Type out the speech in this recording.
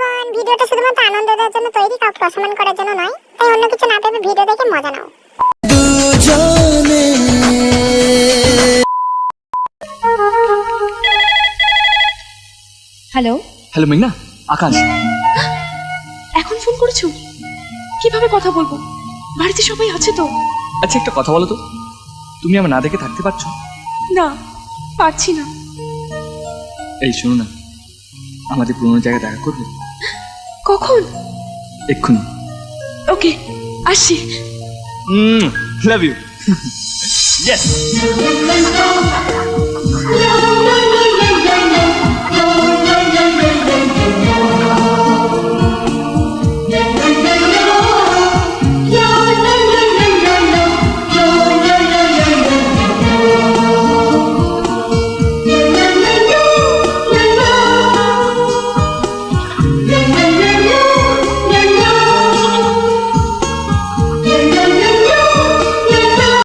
বন্ধুগণ, ভিডিওটা শুধুমাত্র আনন্দ দেওয়ার জন্য তৈরি, কাউকে অসম্মান করার জন্য নয়। তাই অন্য কিছু না ভেবে ভিডিও দেখে মজা নাও। হ্যালো হ্যালো মেঘনা, আকাশ। এখন ফোন করেছো? কিভাবে কথা বলবো? বাড়িতে সবাই আছে তো? আচ্ছা একটা কথা বলো তো, তুমি আমার না দেখে থাকতে পারছো? না, পারছি না। এই শোনো না, আমাদের পুরোনো জায়গায় দেখা করবে? কখন? এক্ষুনি। ওকে, আসছি। Love you. ইয়েস।